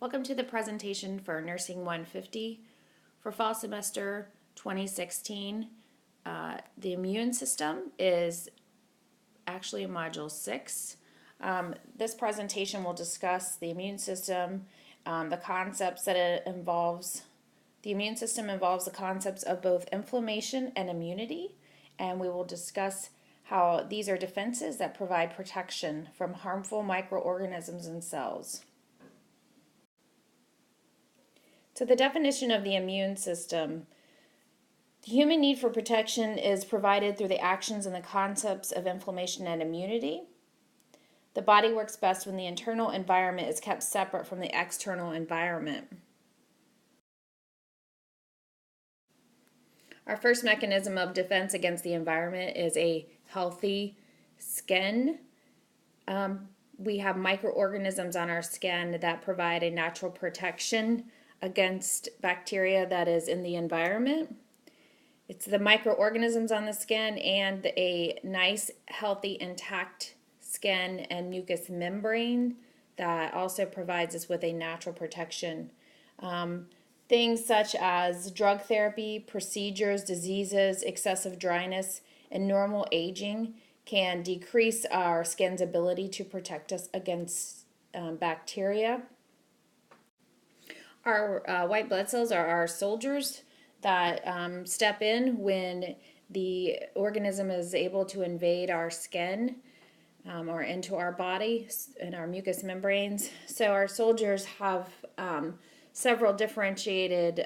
Welcome to the presentation for Nursing 150 for fall semester 2016. The immune system is actually in Module 6. This presentation will discuss the immune system, the concepts that it involves. The immune system involves the concepts of both inflammation and immunity, and we will discuss how these are defenses that provide protection from harmful microorganisms and cells. So the definition of the immune system: the human need for protection is provided through the actions and the concepts of inflammation and immunity. The body works best when the internal environment is kept separate from the external environment. Our first mechanism of defense against the environment is a healthy skin. We have microorganisms on our skin that provide a natural protection against bacteria that is in the environment. It's the microorganisms on the skin and a nice, healthy, intact skin and mucous membrane that also provides us with a natural protection. Things such as drug therapy, procedures, diseases, excessive dryness, and normal aging can decrease our skin's ability to protect us against bacteria. Our white blood cells are our soldiers that step in when the organism is able to invade our skin or into our body and our mucous membranes. So our soldiers have several differentiated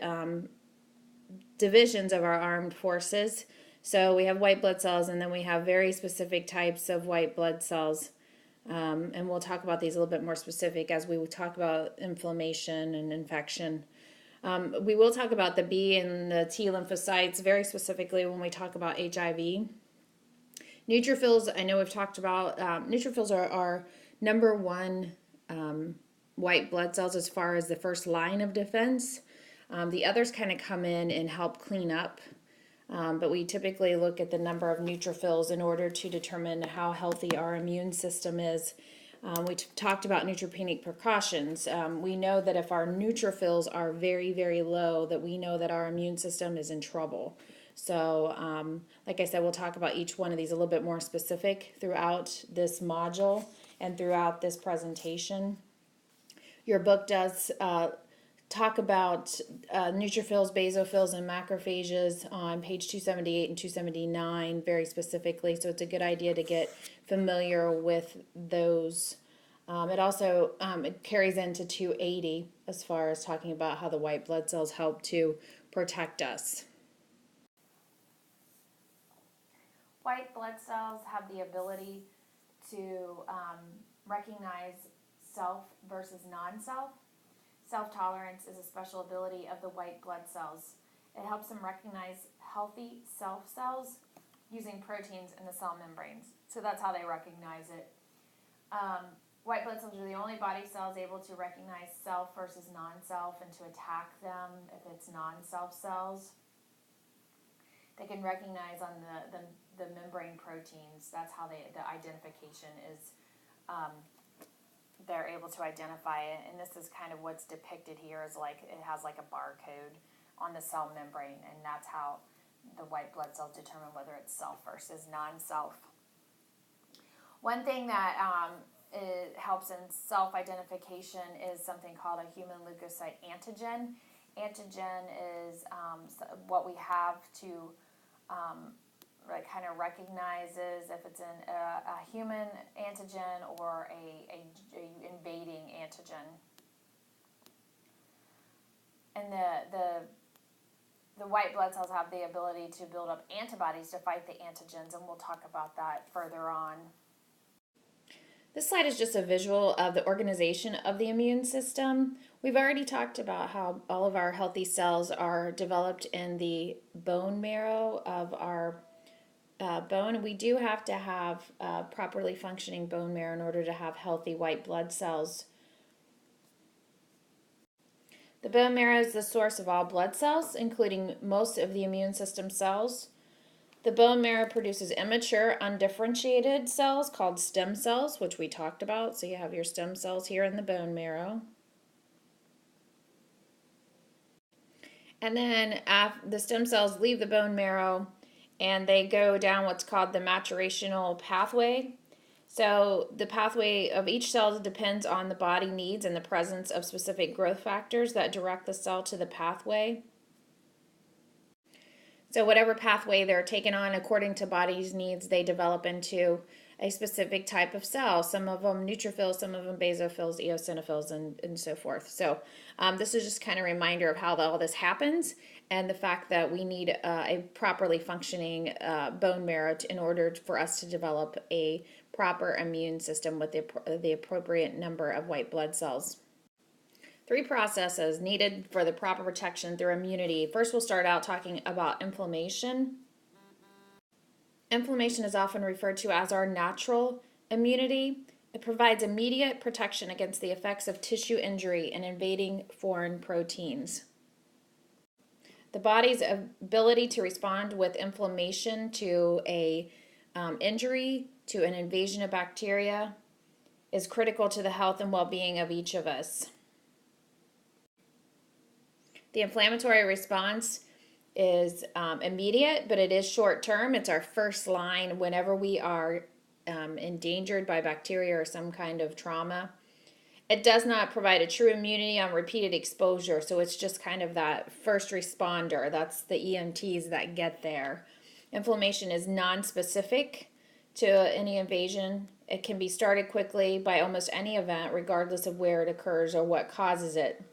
divisions of our armed forces. So we have white blood cells, and then we have very specific types of white blood cells. And we'll talk about these a little bit more specific as we talk about inflammation and infection. We will talk about the B and the T lymphocytes very specifically when we talk about HIV. Neutrophils, I know we've talked about, neutrophils are our number one white blood cells as far as the first line of defense. The others kind of come in and help clean up. But we typically look at the number of neutrophils in order to determine how healthy our immune system is. We talked about neutropenic precautions. We know that if our neutrophils are very, very low, that we know that our immune system is in trouble. So, like I said, we'll talk about each one of these a little bit more specific throughout this module and throughout this presentation. Your book does talk about neutrophils, basophils, and macrophages on page 278 and 279 very specifically, so it's a good idea to get familiar with those. It also it carries into 280 as far as talking about how the white blood cells help to protect us. White blood cells have the ability to recognize self versus non-self. Self-tolerance is a special ability of the white blood cells. It helps them recognize healthy self cells using proteins in the cell membranes. So that's how they recognize it. White blood cells are the only body cells able to recognize self versus non-self and to attack them if it's non-self cells. They can recognize on the membrane proteins. That's how the identification is. They're able to identify it, and this is kind of what's depicted here is like it has like a barcode on the cell membrane, and that's how the white blood cells determine whether it's self versus non-self. One thing that it helps in self-identification is something called a human leukocyte antigen. Antigen is what we have to kind of recognizes if it's a human antigen or a invading antigen. And the white blood cells have the ability to build up antibodies to fight the antigens, and we'll talk about that further on. This slide is just a visual of the organization of the immune system. We've already talked about how all of our healthy cells are developed in the bone marrow of our bone. We do have to have properly functioning bone marrow in order to have healthy white blood cells. The bone marrow is the source of all blood cells, including most of the immune system cells. The bone marrow produces immature, undifferentiated cells called stem cells, which we talked about. So you have your stem cells here in the bone marrow. And then the stem cells leave the bone marrow and they go down what's called the maturational pathway. So the pathway of each cell depends on the body needs and the presence of specific growth factors that direct the cell to the pathway. So whatever pathway they're taken on according to body's needs, they develop into a specific type of cell. Some of them neutrophils, some of them basophils, eosinophils, and so forth. So this is just kind of a reminder of how all this happens and the fact that we need a properly functioning bone marrow in order for us to develop a proper immune system with the appropriate number of white blood cells. 3 processes needed for the proper protection through immunity. First, we'll start out talking about inflammation. Inflammation is often referred to as our natural immunity. It provides immediate protection against the effects of tissue injury and invading foreign proteins. The body's ability to respond with inflammation to a injury, to an invasion of bacteria, is critical to the health and well-being of each of us. The inflammatory response is immediate, but it is short term. It's our first line whenever we are endangered by bacteria or some kind of trauma. It does not provide a true immunity on repeated exposure, so it's just kind of that first responder. That's the EMTs that get there. Inflammation is non-specific to any invasion. It can be started quickly by almost any event, regardless of where it occurs or what causes it.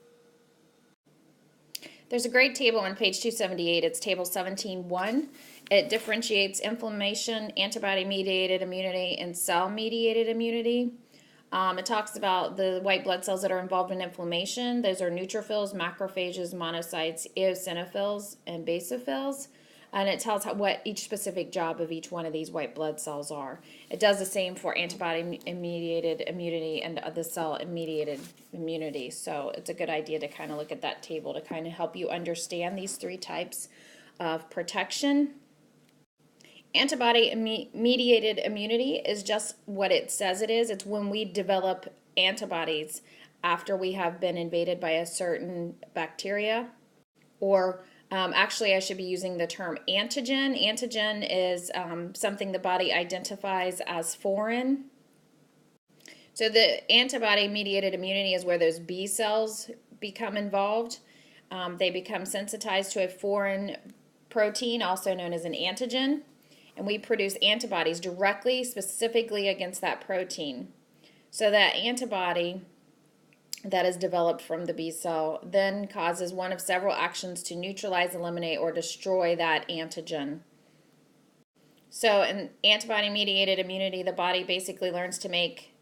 There's a great table on page 278. It's table 17.1. It differentiates inflammation, antibody-mediated immunity, and cell-mediated immunity. It talks about the white blood cells that are involved in inflammation. Those are neutrophils, macrophages, monocytes, eosinophils, and basophils. And it tells what each specific job of each one of these white blood cells are. It does the same for antibody-mediated immunity and the cell-mediated immunity. So it's a good idea to kind of look at that table to kind of help you understand these 3 types of protection. Antibody-mediated immunity is just what it says it is. It's when we develop antibodies after we have been invaded by a certain bacteria. Or actually, I should be using the term antigen. Antigen is something the body identifies as foreign. So the antibody-mediated immunity is where those B cells become involved. They become sensitized to a foreign protein, also known as an antigen. And we produce antibodies directly, specifically against that protein. So that antibody that is developed from the B cell then causes one of several actions to neutralize, eliminate, or destroy that antigen. So in antibody-mediated immunity, the body basically learns to make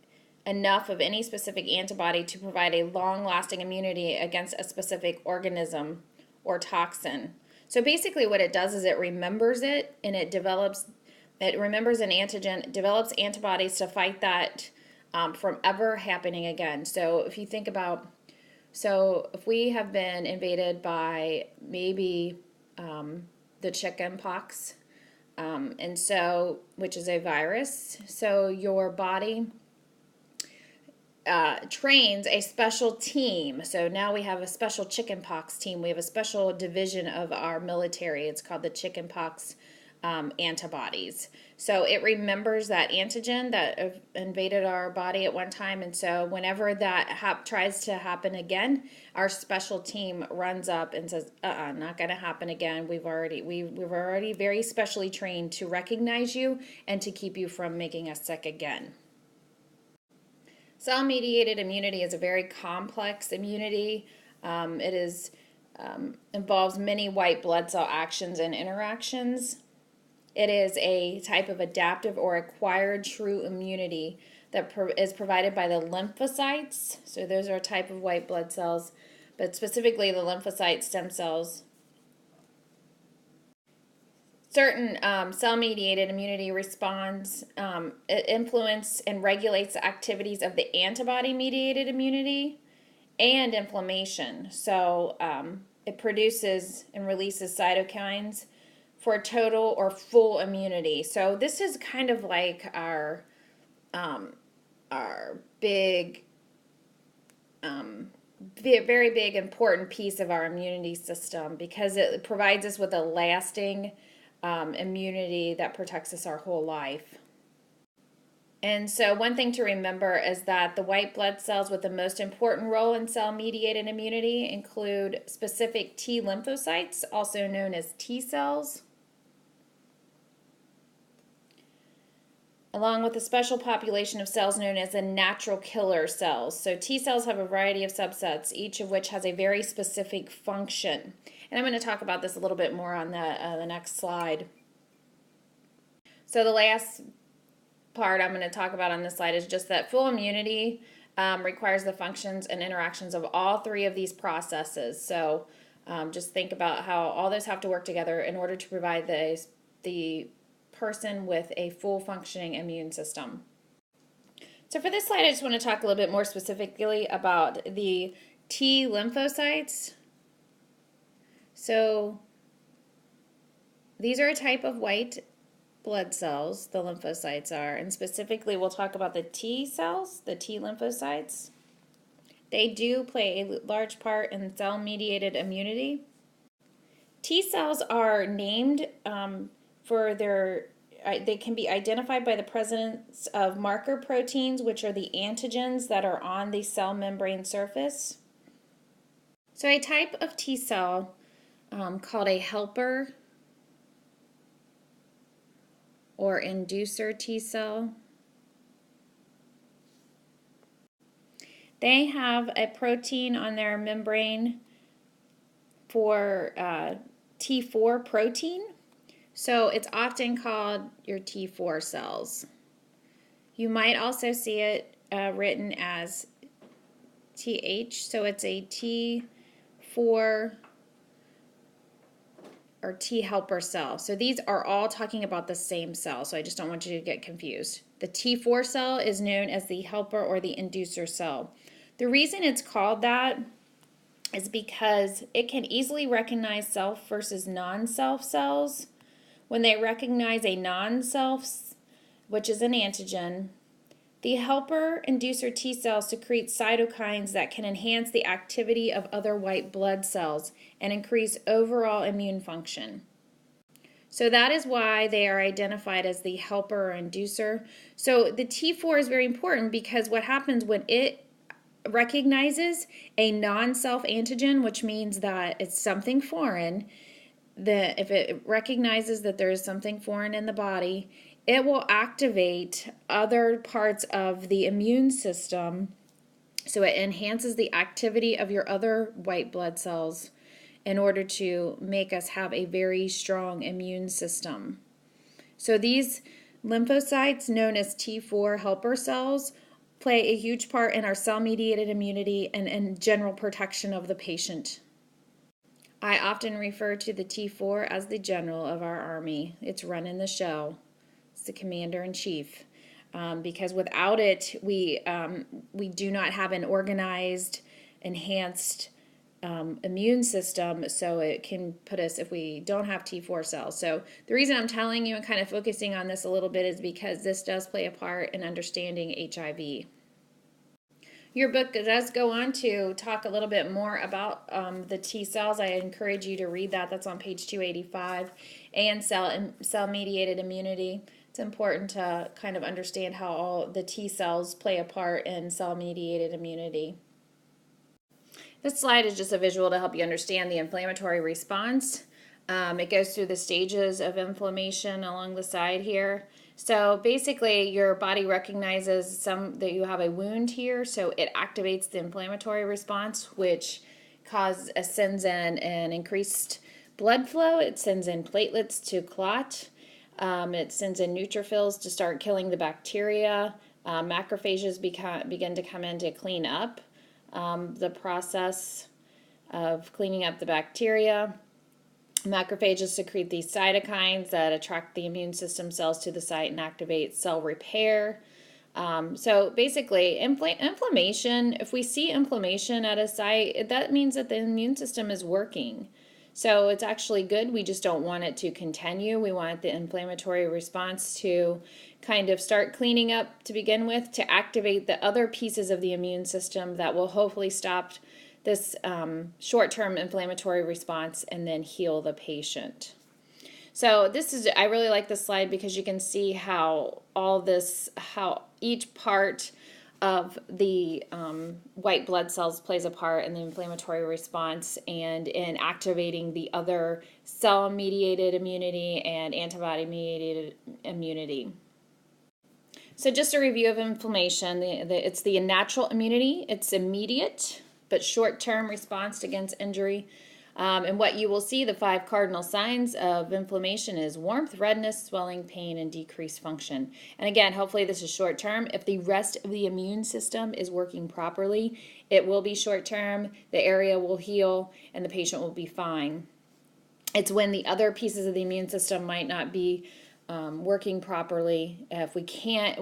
enough of any specific antibody to provide a long-lasting immunity against a specific organism or toxin. So basically what it does is it remembers it, and it remembers an antigen, develops antibodies to fight that from ever happening again. So if you think about, if we have been invaded by maybe the chicken pox, which is a virus, so your body trains a special team. So now we have a special chickenpox team. We have a special division of our military. It's called the chickenpox antibodies. So it remembers that antigen that invaded our body at one time, and so whenever that tries to happen again, our special team runs up and says, not going to happen again. We've already very specially trained to recognize you and to keep you from making us sick again. Cell-mediated immunity is a very complex immunity. It involves many white blood cell actions and interactions. It is a type of adaptive or acquired true immunity that is provided by the lymphocytes. So those are a type of white blood cells, but specifically the lymphocyte stem cells. Certain cell-mediated immunity responds, it influences and regulates the activities of the antibody-mediated immunity and inflammation. So it produces and releases cytokines for total or full immunity. So this is kind of like our big very big, important piece of our immunity system because it provides us with a lasting immunity that protects us our whole life. And so, one thing to remember is that the white blood cells with the most important role in cell mediated immunity include specific T lymphocytes, also known as T cells, along with a special population of cells known as the natural killer cells. So T cells have a variety of subsets, each of which has a very specific function. And I'm going to talk about this a little bit more on the next slide. So the last part I'm going to talk about on this slide is just that full immunity requires the functions and interactions of all three of these processes. So just think about how all those have to work together in order to provide the person with a full functioning immune system. So for this slide, I just want to talk a little bit more specifically about the T lymphocytes. So these are a type of white blood cells, the lymphocytes are, and specifically we'll talk about the T cells, the T lymphocytes. They do play a large part in cell-mediated immunity. T cells are named for they can be identified by the presence of marker proteins, which are the antigens that are on the cell membrane surface. So a type of T cell called a helper or inducer T cell, they have a protein on their membrane for T4 protein. So it's often called your T4 cells. You might also see it written as TH, so it's a T4 or T helper cell. So these are all talking about the same cell, so I just don't want you to get confused. The T4 cell is known as the helper or the inducer cell. The reason it's called that is because it can easily recognize self versus non-self cells. When they recognize a non-self, which is an antigen, the helper inducer T cells secrete cytokines that can enhance the activity of other white blood cells and increase overall immune function. So that is why they are identified as the helper or inducer. So the T4 is very important because what happens when it recognizes a non-self antigen, which means that it's something foreign, if it recognizes that there is something foreign in the body, it will activate other parts of the immune system. So it enhances the activity of your other white blood cells in order to make us have a very strong immune system. So these lymphocytes, known as T4 helper cells, play a huge part in our cell-mediated immunity and general protection of the patient. I often refer to the T4 as the general of our army. It's running the show. It's the commander-in-chief. Because without it, we do not have an organized, enhanced immune system, so it can put us, if we don't have T4 cells. So the reason I'm telling you and kind of focusing on this a little bit is because this does play a part in understanding HIV. Your book does go on to talk a little bit more about the T cells. I encourage you to read that. That's on page 285, and cell-mediated immunity. It's important to kind of understand how all the T cells play a part in cell-mediated immunity. This slide is just a visual to help you understand the inflammatory response. It goes through the stages of inflammation along the side here. So basically, your body recognizes that you have a wound here, so it activates the inflammatory response, which sends in an increased blood flow. It sends in platelets to clot. It sends in neutrophils to start killing the bacteria. Macrophages begin to come in to clean up the process of cleaning up the bacteria. Macrophages secrete these cytokines that attract the immune system cells to the site and activate cell repair. So basically, inflammation, if we see inflammation at a site, that means that the immune system is working. So it's actually good. We just don't want it to continue. We want the inflammatory response to kind of start cleaning up to begin with, to activate the other pieces of the immune system that will hopefully stop this short-term inflammatory response and then heal the patient. So I really like this slide because you can see how how each part of the white blood cells plays a part in the inflammatory response and in activating the other cell-mediated immunity and antibody-mediated immunity. So just a review of inflammation, it's the natural immunity. It's immediate but short-term response against injury. And what you will see, the 5 cardinal signs of inflammation is warmth, redness, swelling, pain, and decreased function. And again, hopefully this is short term. If the rest of the immune system is working properly, it will be short term, the area will heal, and the patient will be fine. It's when the other pieces of the immune system might not be working properly. If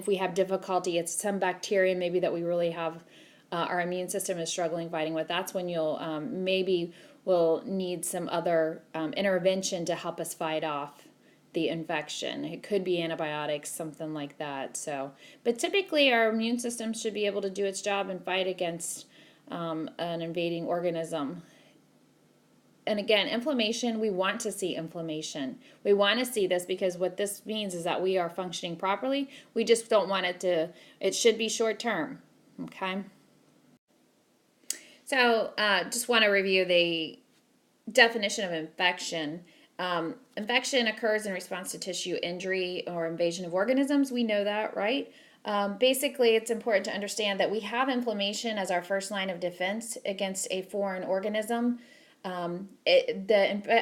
we have difficulty, it's some bacteria maybe that we really have, our immune system is struggling fighting with. That's when you'll we'll need some other intervention to help us fight off the infection. It could be antibiotics, something like that. But typically our immune system should be able to do its job and fight against an invading organism. And again, inflammation, we want to see inflammation. We want to see this because what this means is that we are functioning properly. We just don't want it should be short term, okay? So just want to review the definition of infection. Infection occurs in response to tissue injury or invasion of organisms. We know that, right? Basically, it's important to understand that we have inflammation as our first line of defense against a foreign organism.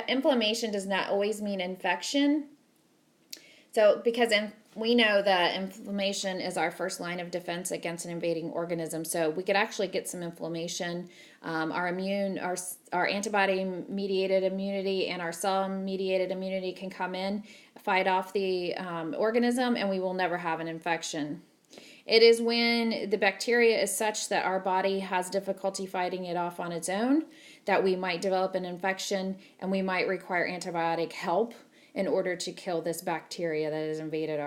Inflammation does not always mean infection. So because we know that inflammation is our first line of defense against an invading organism. So we could actually get some inflammation. Our antibody-mediated immunity and our cell-mediated immunity can come in, fight off the organism, and we will never have an infection. It is when the bacteria is such that our body has difficulty fighting it off on its own that we might develop an infection and we might require antibiotic help in order to kill this bacteria that has invaded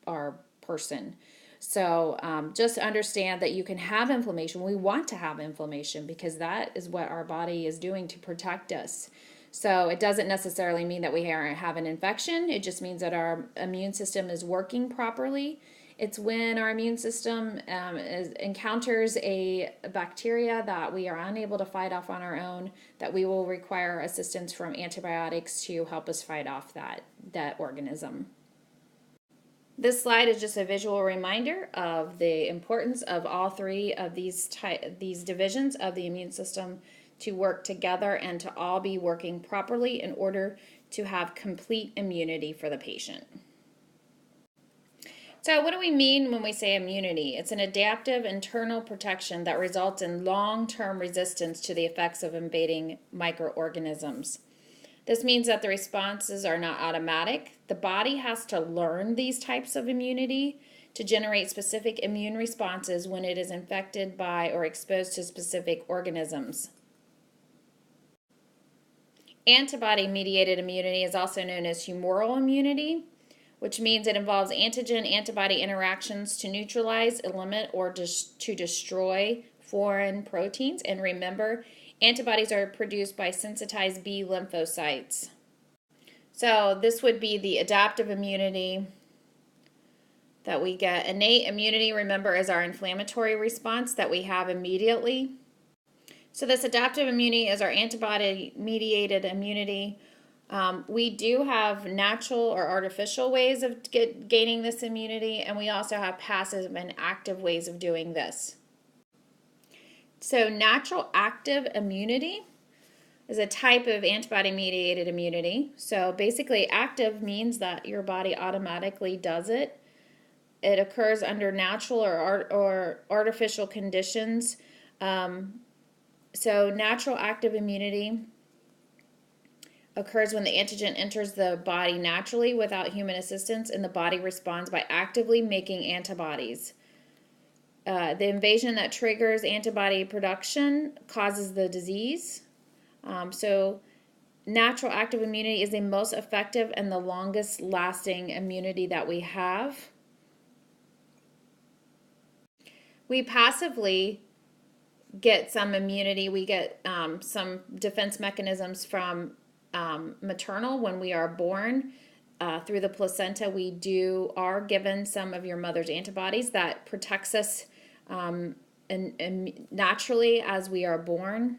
our person. So just understand that you can have inflammation. We want to have inflammation because that is what our body is doing to protect us. So it doesn't necessarily mean that we have an infection. It just means that our immune system is working properly. It's when our immune system encounters a bacteria that we are unable to fight off on our own, that we will require assistance from antibiotics to help us fight off that organism. This slide is just a visual reminder of the importance of all 3 of these divisions of the immune system to work together and to all be working properly in order to have complete immunity for the patient. So what do we mean when we say immunity? It's an adaptive internal protection that results in long-term resistance to the effects of invading microorganisms. This means that the responses are not automatic. The body has to learn these types of immunity to generate specific immune responses when it is infected by or exposed to specific organisms. Antibody-mediated immunity is also known as humoral immunity, which means it involves antigen-antibody interactions to neutralize, eliminate, or to destroy foreign proteins. And remember, antibodies are produced by sensitized B lymphocytes. So this would be the adaptive immunity that we get. Innate immunity, remember, is our inflammatory response that we have immediately. So this adaptive immunity is our antibody-mediated immunity. We do have natural or artificial ways of gaining this immunity, and we also have passive and active ways of doing this. So natural active immunity is a type of antibody-mediated immunity. So basically active means that your body automatically does it. It occurs under natural or artificial conditions. So natural active immunity occurs when the antigen enters the body naturally without human assistance, and the body responds by actively making antibodies. The invasion that triggers antibody production causes the disease. So natural active immunity is the most effective and the longest lasting immunity that we have. We passively get some immunity. We get some defense mechanisms from maternal when we are born. Through the placenta, we are given some of your mother's antibodies that protects us and naturally as we are born.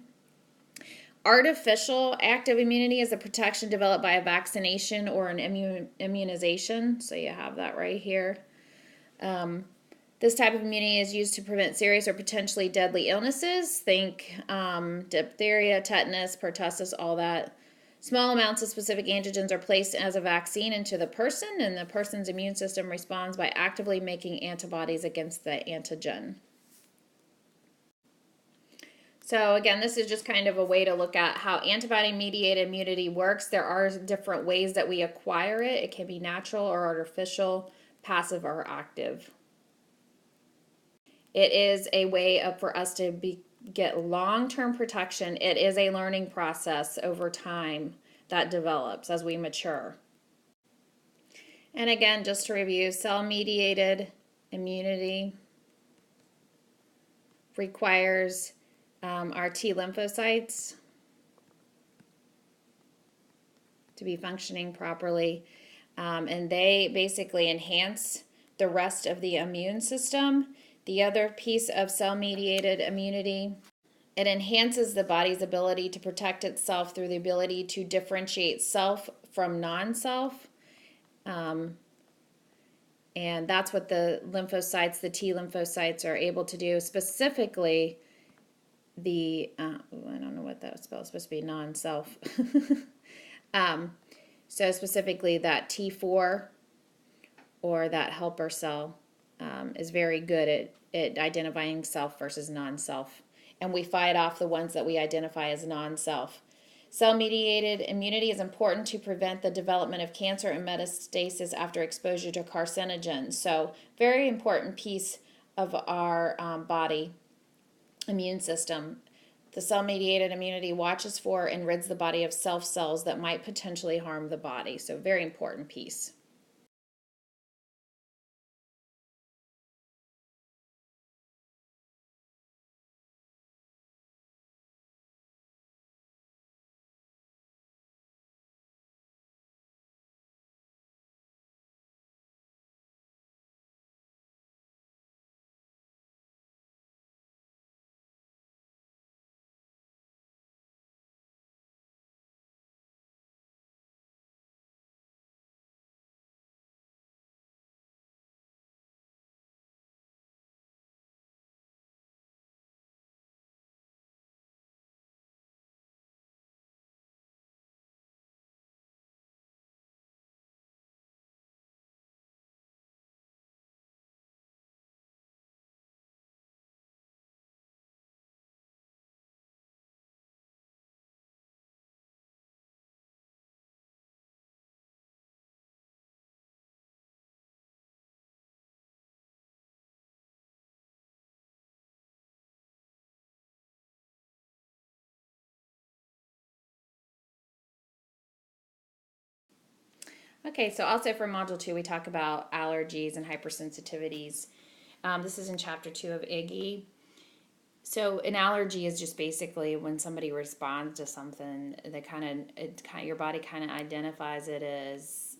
Artificial active immunity is a protection developed by a vaccination or an immunization. So you have that right here. This type of immunity is used to prevent serious or potentially deadly illnesses. Think diphtheria, tetanus, pertussis, all that. Small amounts of specific antigens are placed as a vaccine into the person, and the person's immune system responds by actively making antibodies against the antigen. So again, this is just kind of a way to look at how antibody-mediated immunity works. There are different ways that we acquire it. It can be natural or artificial, passive or active. It is a way for us to get long-term protection. It is a learning process over time that develops as we mature. And again, just to review, cell-mediated immunity requires our T lymphocytes to be functioning properly, and they basically enhance the rest of the immune system. The other piece of cell-mediated immunity, it enhances the body's ability to protect itself through the ability to differentiate self from non-self. And that's what the lymphocytes, the T lymphocytes, are able to do. Specifically, I don't know what that spell is supposed to be, non-self. So specifically that T4 or that helper cell is very good at identifying self versus non-self. And we fight off the ones that we identify as non-self. Cell-mediated immunity is important to prevent the development of cancer and metastasis after exposure to carcinogens. So very important piece of our body immune system. The cell-mediated immunity watches for and rids the body of self cells that might potentially harm the body. So very important piece. Okay, so also for Module 2, we talk about allergies and hypersensitivities. This is in Chapter 2 of IGE. So an allergy is just basically when somebody responds to something, your body kind of identifies it as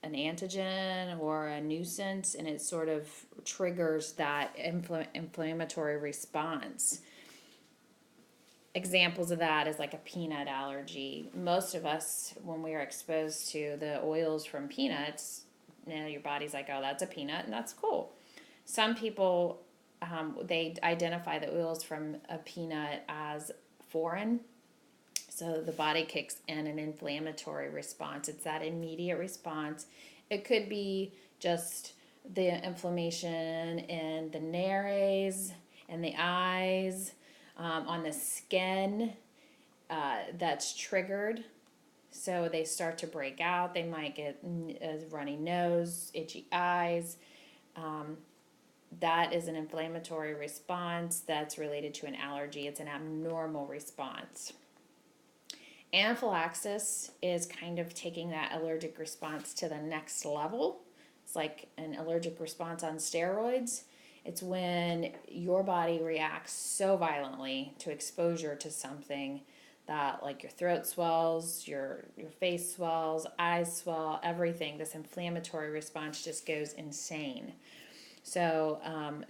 an antigen or a nuisance, and it sort of triggers that inflammatory response. Examples of that is like a peanut allergy. Most of us, when we are exposed to the oils from peanuts, your body's like, oh, that's a peanut, and that's cool. Some people, they identify the oils from a peanut as foreign, so the body kicks in an inflammatory response. It's that immediate response. It could be just the inflammation in the nares and the eyes, on the skin that's triggered. So they start to break out. They might get a runny nose, itchy eyes. That is an inflammatory response that's related to an allergy. It's an abnormal response. Anaphylaxis is kind of taking that allergic response to the next level. It's like an allergic response on steroids. It's when your body reacts so violently to exposure to something that, like, your throat swells, your face swells, eyes swell, everything. This inflammatory response just goes insane. So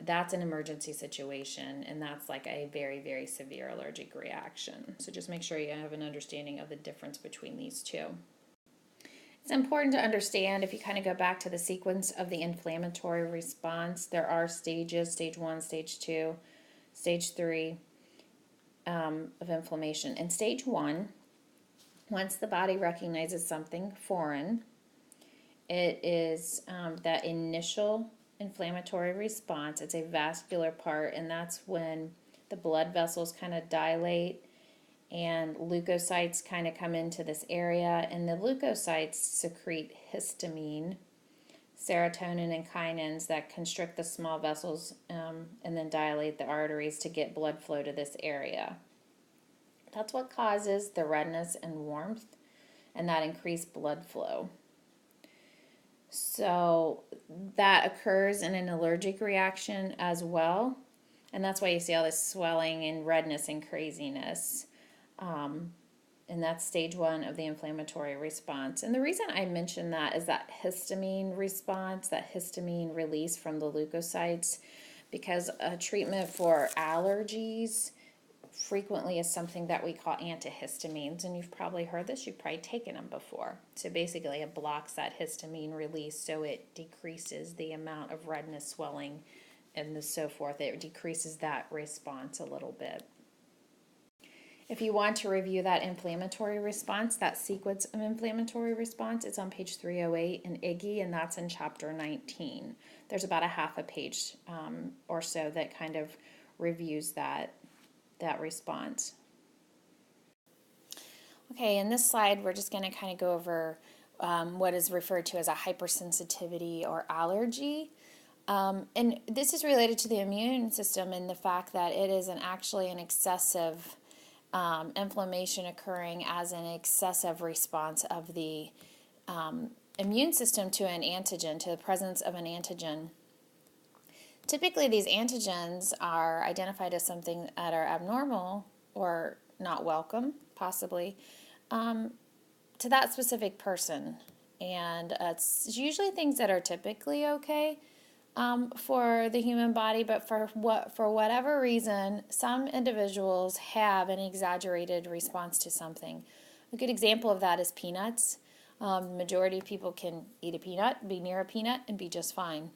that's an emergency situation, and that's like a very, very severe allergic reaction. So just make sure you have an understanding of the difference between these two. It's important to understand, if you kind of go back to the sequence of the inflammatory response, there are stages: stage 1, stage 2, stage 3 of inflammation. In stage 1, once the body recognizes something foreign, it is that initial inflammatory response. It's a vascular part, and that's when the blood vessels kind of dilate and leukocytes kind of come into this area, and the leukocytes secrete histamine, serotonin, and kinins that constrict the small vessels and then dilate the arteries to get blood flow to this area. That's what causes the redness and warmth and that increased blood flow. So that occurs in an allergic reaction as well, and that's why you see all this swelling and redness and craziness. And that's stage 1 of the inflammatory response. And the reason I mention that is that histamine response, that histamine release from the leukocytes, because a treatment for allergies frequently is something that we call antihistamines, and you've probably heard this, you've probably taken them before. So basically it blocks that histamine release, so it decreases the amount of redness, swelling, and so forth. It decreases that response a little bit. If you want to review that inflammatory response, that sequence of inflammatory response, it's on page 308 in IGGI, and that's in chapter 19. There's about a half a page or so that kind of reviews that response. Okay, in this slide, we're just going to kind of go over what is referred to as a hypersensitivity or allergy. And this is related to the immune system and the fact that it is actually an excessive inflammation occurring as an excessive response of the immune system to an antigen, to the presence of an antigen. Typically, these antigens are identified as something that are abnormal or not welcome, possibly, to that specific person. And it's usually things that are typically okay for the human body, but for whatever reason, some individuals have an exaggerated response to something. A good example of that is peanuts. The majority of people can eat a peanut, be near a peanut, and be just fine.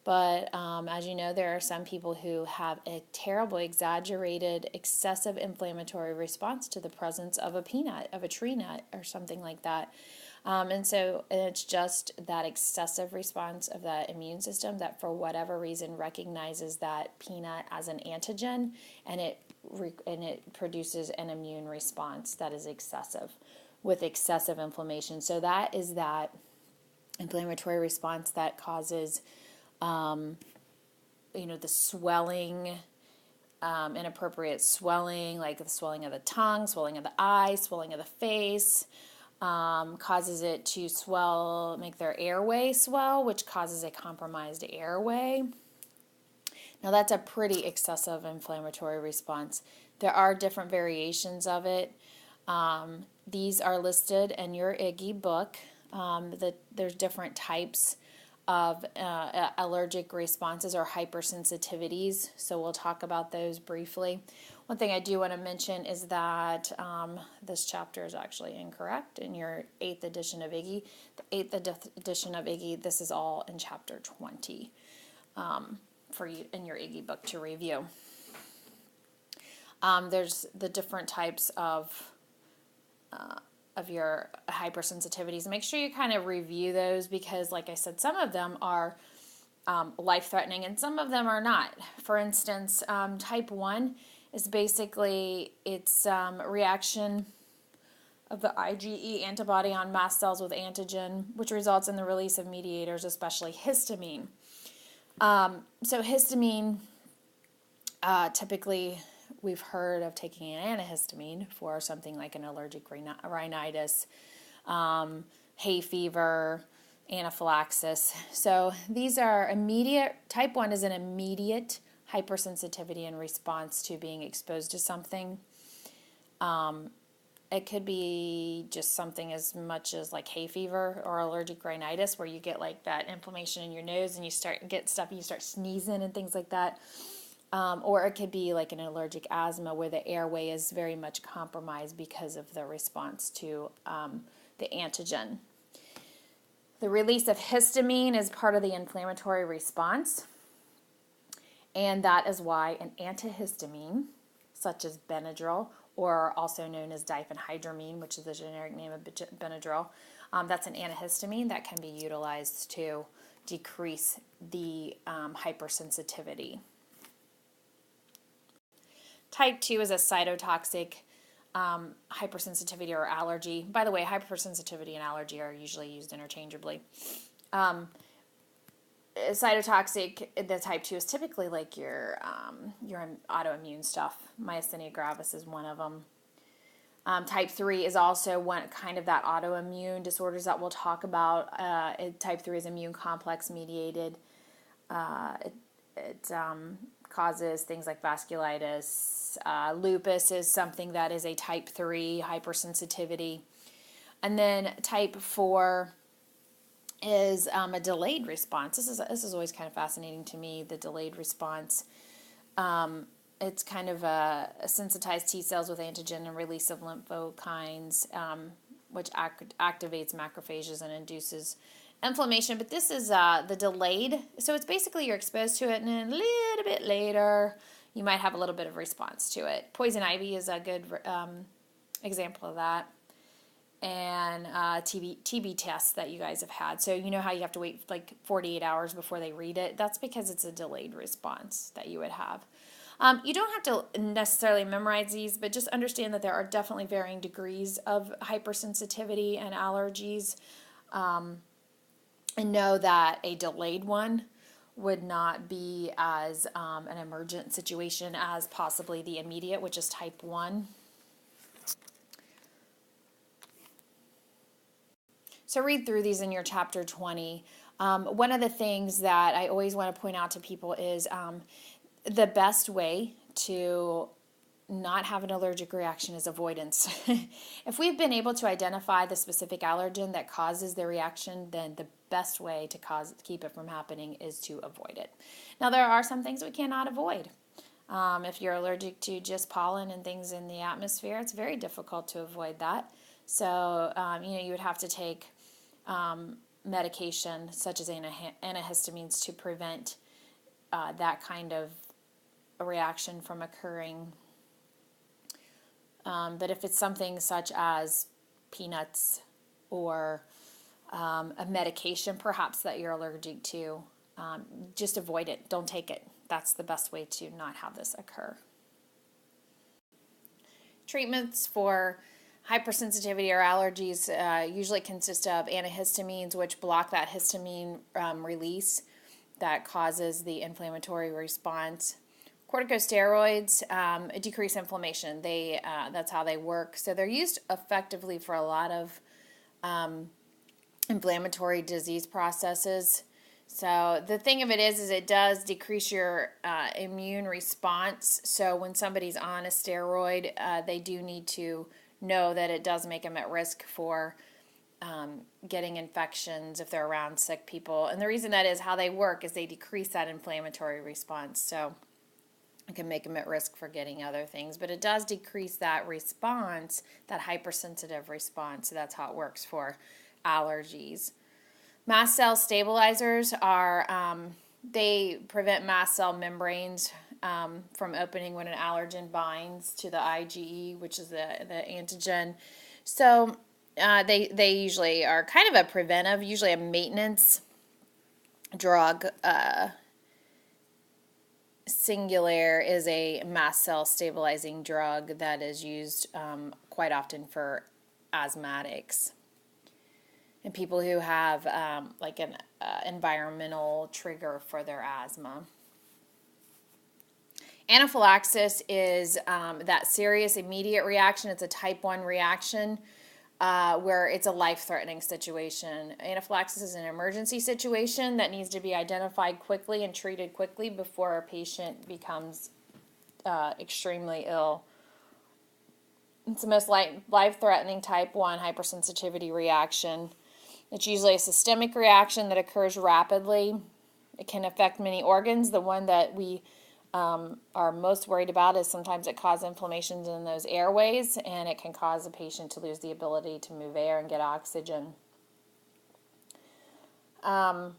But as you know, there are some people who have a terrible, exaggerated, excessive inflammatory response to the presence of a peanut, of a tree nut, or something like that. And so it's just that excessive response of that immune system that for whatever reason recognizes that peanut as an antigen, and it produces an immune response that is excessive, with excessive inflammation. So that is that inflammatory response that causes the swelling, inappropriate swelling, like the swelling of the tongue, swelling of the eyes, swelling of the face, causes it to swell, make their airway swell, which causes a compromised airway. Now that's a pretty excessive inflammatory response. There are different variations of it. These are listed in your IGGI book. There's different types of allergic responses or hypersensitivities, so we'll talk about those briefly. One thing I do want to mention is that this chapter is actually incorrect in your 8th edition of IGGI. The 8th edition of IGGI, this is all in chapter 20 for you in your IGGI book to review. There's the different types of your hypersensitivities. Make sure you kind of review those because, like I said, some of them are life-threatening and some of them are not. For instance, type 1 is basically it's reaction of the IgE antibody on mast cells with antigen, which results in the release of mediators, especially histamine. So histamine, typically we've heard of taking an antihistamine for something like an allergic rhinitis, hay fever, anaphylaxis. So these are immediate, type 1 is an immediate hypersensitivity in response to being exposed to something. It could be just something as much as like hay fever or allergic rhinitis, where you get like that inflammation in your nose and you start get stuff and you start sneezing and things like that. Or it could be like an allergic asthma where the airway is very much compromised because of the response to the antigen. The release of histamine is part of the inflammatory response, and that is why an antihistamine, such as Benadryl, or also known as diphenhydramine, which is the generic name of Benadryl, that's an antihistamine that can be utilized to decrease the hypersensitivity. Type 2 is a cytotoxic hypersensitivity or allergy. By the way, hypersensitivity and allergy are usually used interchangeably. Cytotoxic, the type 2 is typically like your autoimmune stuff. Myasthenia gravis is one of them. Type 3 is also one kind of that autoimmune disorders that we'll talk about. Type 3 is immune complex mediated. It causes things like vasculitis. Lupus is something that is a type 3 hypersensitivity. And then type 4 is a delayed response. This is always kind of fascinating to me, the delayed response. It's kind of a sensitized T cells with antigen and release of lymphokines, which activates macrophages and induces inflammation. But this is the delayed. So it's basically you're exposed to it and then a little bit later you might have a little bit of response to it. Poison ivy is a good example of that. And TB tests that you guys have had. So you know how you have to wait like 48 hours before they read it? That's because it's a delayed response that you would have. You don't have to necessarily memorize these, but just understand that there are definitely varying degrees of hypersensitivity and allergies. And know that a delayed one would not be as an emergent situation as possibly the immediate, which is type 1. So read through these in your chapter 20. One of the things that I always want to point out to people is the best way to not have an allergic reaction is avoidance. If we've been able to identify the specific allergen that causes the reaction, then the best way to keep it from happening is to avoid it. Now, there are some things we cannot avoid. If you're allergic to just pollen and things in the atmosphere, it's very difficult to avoid that. So, you would have to take medication such as antihistamines to prevent that kind of a reaction from occurring. But if it's something such as peanuts or a medication perhaps that you're allergic to, just avoid it. Don't take it. That's the best way to not have this occur. Treatments for hypersensitivity or allergies usually consist of antihistamines, which block that histamine release that causes the inflammatory response. Corticosteroids decrease inflammation. That's how they work. So they're used effectively for a lot of inflammatory disease processes. So the thing of it is it does decrease your immune response. So when somebody's on a steroid, they do need to know that it does make them at risk for getting infections if they're around sick people. And the reason that is how they work is they decrease that inflammatory response. So it can make them at risk for getting other things. But it does decrease that response, that hypersensitive response. So that's how it works for allergies. Mast cell stabilizers are, they prevent mast cell membranes from opening when an allergen binds to the IgE, which is the antigen. So they usually are kind of a preventive, usually a maintenance drug. Singulair is a mast cell stabilizing drug that is used quite often for asthmatics and people who have like an environmental trigger for their asthma. Anaphylaxis is that serious immediate reaction. It's a type 1 reaction. where it's a life-threatening situation. Anaphylaxis is an emergency situation that needs to be identified quickly and treated quickly before a patient becomes extremely ill. It's the most life-threatening type 1 hypersensitivity reaction. It's usually a systemic reaction that occurs rapidly. It can affect many organs. The one that we are most worried about is sometimes it causes inflammations in those airways, and it can cause a patient to lose the ability to move air and get oxygen. So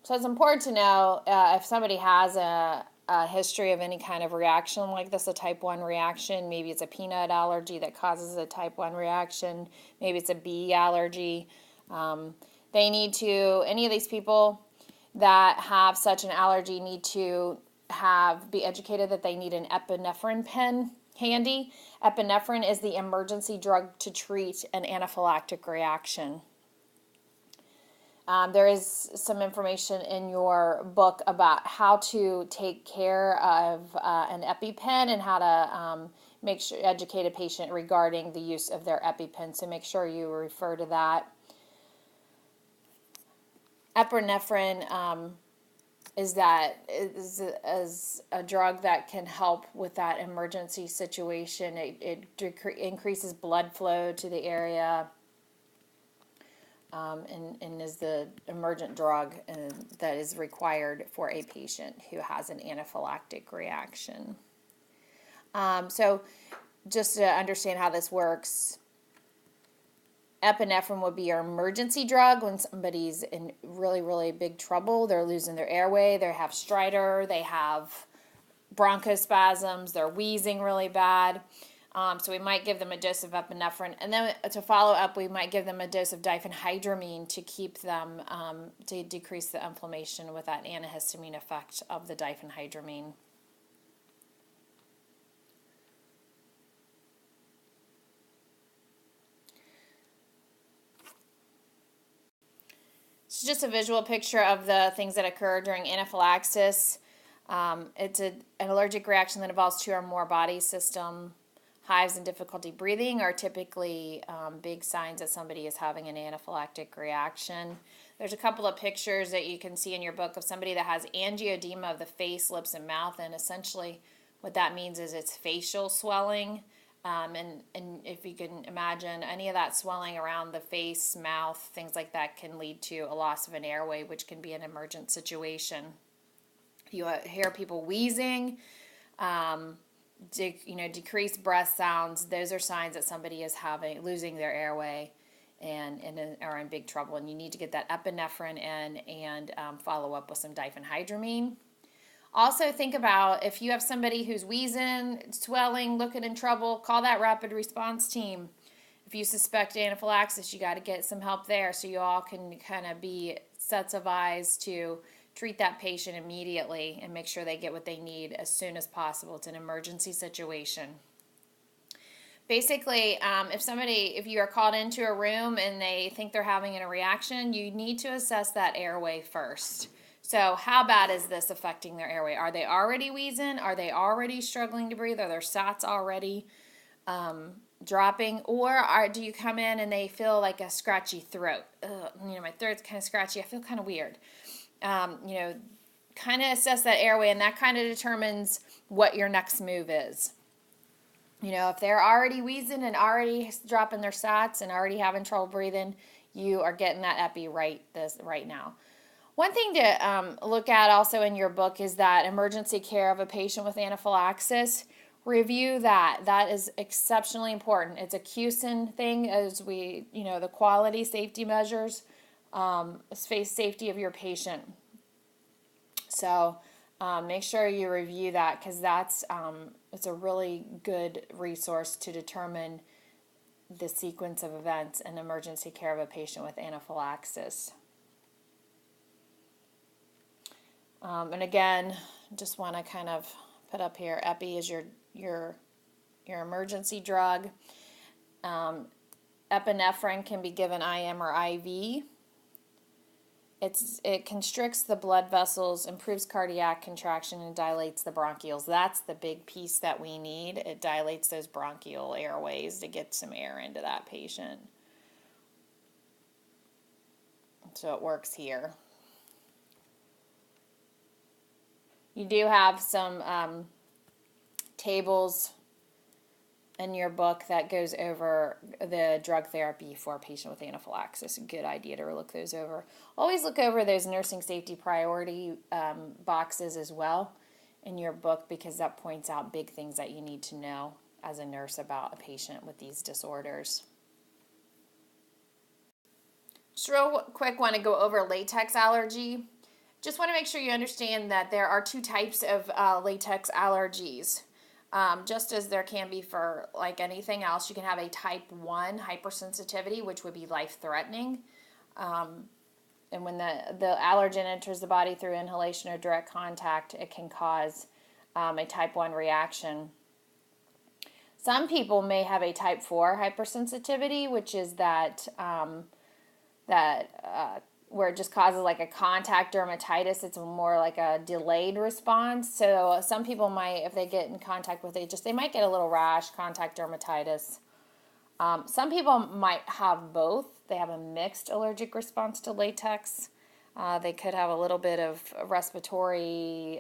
it's important to know if somebody has a history of any kind of reaction like this, a type 1 reaction. Maybe it's a peanut allergy that causes a type 1 reaction. Maybe it's a bee allergy. They need to, any of these people that have such an allergy need to be educated that they need an epinephrine pen handy. Epinephrine is the emergency drug to treat an anaphylactic reaction. There is some information in your book about how to take care of an EpiPen and how to educate a patient regarding the use of their EpiPen. So make sure you refer to that. Epinephrine is a drug that can help with that emergency situation. It increases blood flow to the area. And is the emergent drug that is required for a patient who has an anaphylactic reaction. So just to understand how this works, epinephrine would be your emergency drug when somebody's in really, really big trouble. They're losing their airway, they have stridor, they have bronchospasms, they're wheezing really bad. So we might give them a dose of epinephrine. And then to follow up, we might give them a dose of diphenhydramine to keep them, to decrease the inflammation with that antihistamine effect of the diphenhydramine. It's just a visual picture of the things that occur during anaphylaxis. It's an allergic reaction that involves 2 or more body system. Hives and difficulty breathing are typically big signs that somebody is having an anaphylactic reaction. There's a couple of pictures that you can see in your book of somebody that has angioedema of the face, lips, and mouth, and essentially what that means is it's facial swelling. And if you can imagine, any of that swelling around the face, mouth, things like that can lead to a loss of an airway, which can be an emergent situation. You hear people wheezing, decreased breath sounds. Those are signs that somebody is losing their airway and are in big trouble. And you need to get that epinephrine in and follow up with some diphenhydramine. Also think about if you have somebody who's wheezing, swelling, looking in trouble, call that rapid response team. If you suspect anaphylaxis, you got to get some help there so you all can kind of be sets of eyes to treat that patient immediately and make sure they get what they need as soon as possible. It's an emergency situation. Basically, if you are called into a room and they think they're having a reaction, you need to assess that airway first. So how bad is this affecting their airway? Are they already wheezing? Are they already struggling to breathe? Are their SATs already dropping? Or do you come in and they feel like a scratchy throat? My throat's kind of scratchy. I feel kind of weird. Kind of assess that airway, and that kind of determines what your next move is. If they're already wheezing and already dropping their SATs and already having trouble breathing, you are getting that epi right now. One thing to look at also in your book is that emergency care of a patient with anaphylaxis. Review that. That is exceptionally important. It's a QSIN thing as the quality safety measures, safety of your patient. So make sure you review that because it's a really good resource to determine the sequence of events and emergency care of a patient with anaphylaxis. And again, just want to kind of put up here, epi is your emergency drug. Epinephrine can be given IM or IV. It constricts the blood vessels, improves cardiac contraction, and dilates the bronchioles. That's the big piece that we need. It dilates those bronchial airways to get some air into that patient. So it works here. You do have some tables in your book that goes over the drug therapy for a patient with anaphylaxis. A good idea to look those over. Always look over those nursing safety priority boxes as well in your book, because that points out big things that you need to know as a nurse about a patient with these disorders. Just real quick, want to go over latex allergy. Just want to make sure you understand that there are two types of latex allergies. Just as there can be for like anything else, you can have a type 1 hypersensitivity, which would be life-threatening. And when the allergen enters the body through inhalation or direct contact, it can cause a type 1 reaction. Some people may have a type 4 hypersensitivity, which is that where it just causes like a contact dermatitis. It's more like a delayed response. So some people might, if they get in contact with it, they might get a little rash, contact dermatitis. Some people might have both. They have a mixed allergic response to latex. They could have a little bit of respiratory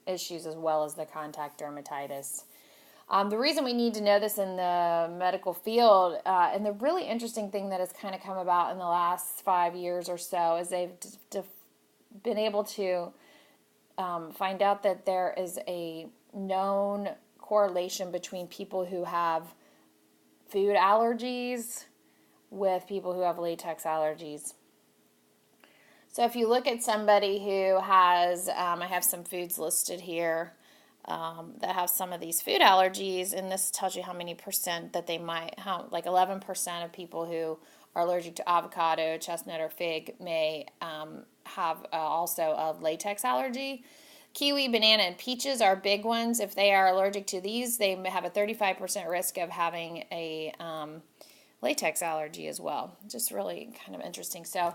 issues as well as the contact dermatitis. The reason we need to know this in the medical field, and the really interesting thing that has kind of come about in the last 5 years or so, is they've been able to find out that there is a known correlation between people who have food allergies with people who have latex allergies. So if you look at somebody who has, I have some foods listed here, that have some of these food allergies, and this tells you how many percent that they might have. Like 11% of people who are allergic to avocado, chestnut, or fig may have also a latex allergy. Kiwi, banana, and peaches are big ones. If they are allergic to these, they have a 35% risk of having a latex allergy as well. Just really kind of interesting. So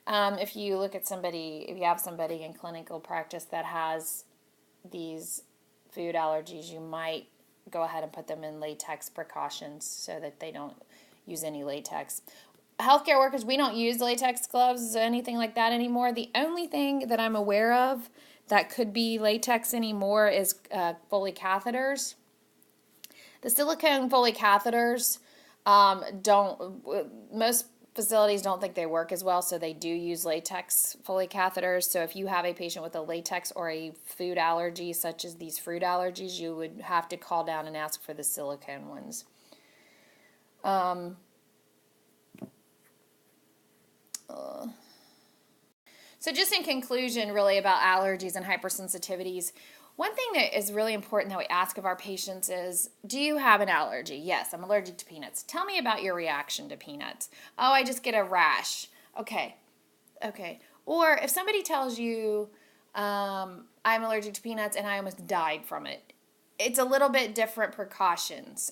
if you look at somebody, if you have somebody in clinical practice that has these food allergies, you might go ahead and put them in latex precautions so that they don't use any latex. Healthcare workers, we don't use latex gloves or anything like that anymore. The only thing that I'm aware of that could be latex anymore is Foley catheters. The silicone Foley catheters most facilities don't think they work as well, so they do use latex Foley catheters. So if you have a patient with a latex or a food allergy, such as these fruit allergies, you would have to call down and ask for the silicone ones. So just in conclusion, really, about allergies and hypersensitivities, one thing that is really important that we ask of our patients is, do you have an allergy? Yes, I'm allergic to peanuts. Tell me about your reaction to peanuts. Oh, I just get a rash. Okay. Or if somebody tells you, I'm allergic to peanuts and I almost died from it, it's a little bit different precautions.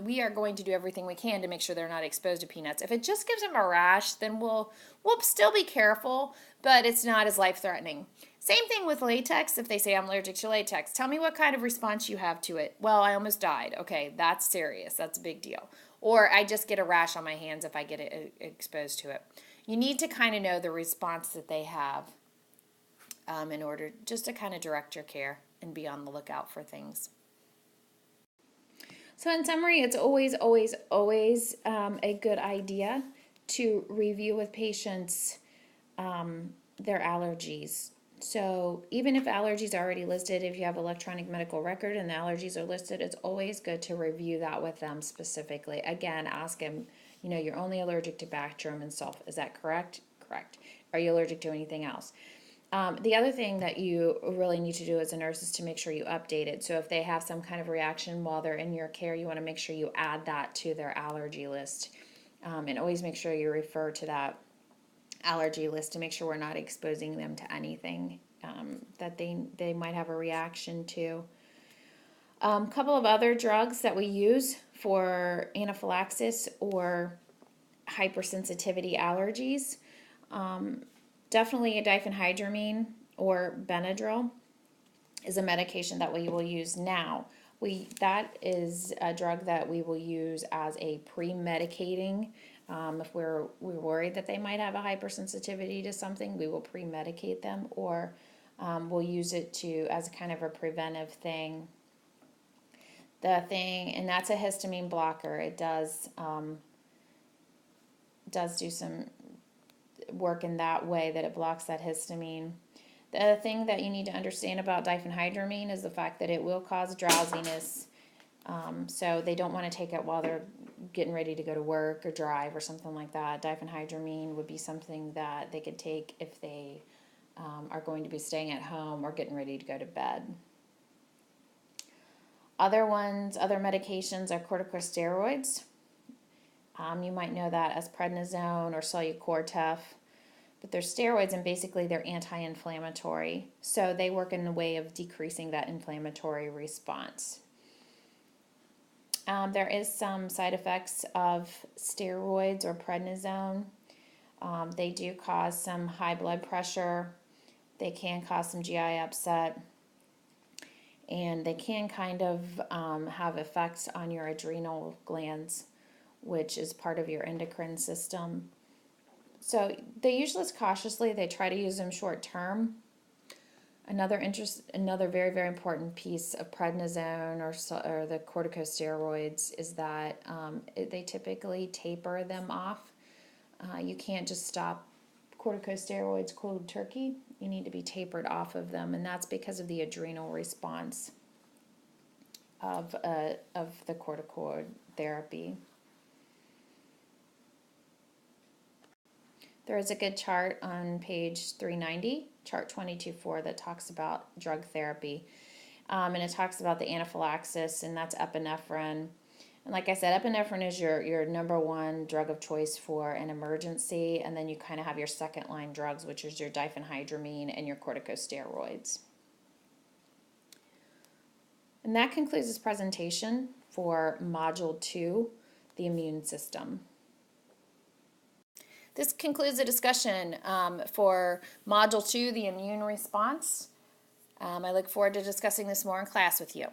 We are going to do everything we can to make sure they're not exposed to peanuts. If it just gives them a rash, then we'll still be careful, but it's not as life-threatening. Same thing with latex. If they say, I'm allergic to latex, tell me what kind of response you have to it. Well, I almost died. Okay, that's serious. That's a big deal. Or I just get a rash on my hands if I get exposed to it. You need to kind of know the response that they have in order just to kind of direct your care and be on the lookout for things. So in summary, it's always a good idea to review with patients their allergies. So even if allergies are already listed, if you have electronic medical record and the allergies are listed, it's always good to review that with them specifically. Again, ask them, you're only allergic to Bactrim and salt. Is that correct? Correct. Are you allergic to anything else? The other thing that you really need to do as a nurse is to make sure you update it. So if they have some kind of reaction while they're in your care, you want to make sure you add that to their allergy list. And always make sure you refer to that allergy list to make sure we're not exposing them to anything that they might have a reaction to. A couple of other drugs that we use for anaphylaxis or hypersensitivity allergies. Definitely a diphenhydramine or Benadryl is a medication that we will use now. That is a drug that we will use as a pre-medicating. If we're worried that they might have a hypersensitivity to something, we will pre-medicate them, or we'll use it as a kind of a preventive thing. And that's a histamine blocker. It does do some work in that way, that it blocks that histamine. The other thing that you need to understand about diphenhydramine is the fact that it will cause drowsiness. So they don't want to take it while they're getting ready to go to work or drive or something like that. Diphenhydramine would be something that they could take if they are going to be staying at home or getting ready to go to bed. Other medications are corticosteroids. You might know that as prednisone or Solucortef. But they're steroids, and basically they're anti-inflammatory. So they work in the way of decreasing that inflammatory response. There is some side effects of steroids or prednisone. They do cause some high blood pressure. They can cause some GI upset. And they can kind of have effects on your adrenal glands, which is part of your endocrine system. So they use this cautiously. They try to use them short term. Another very, very important piece of prednisone or the corticosteroids is that they typically taper them off. You can't just stop corticosteroids cold turkey. You need to be tapered off of them, and that's because of the adrenal response of the corticoid therapy. There is a good chart on page 390, chart 22.4, that talks about drug therapy. And it talks about the anaphylaxis, and that's epinephrine. And like I said, epinephrine is your number one drug of choice for an emergency. And then you kind of have your second line drugs, which is your diphenhydramine and your corticosteroids. And that concludes this presentation for Module 2, the immune system. This concludes the discussion for Module 2, the immune response. I look forward to discussing this more in class with you.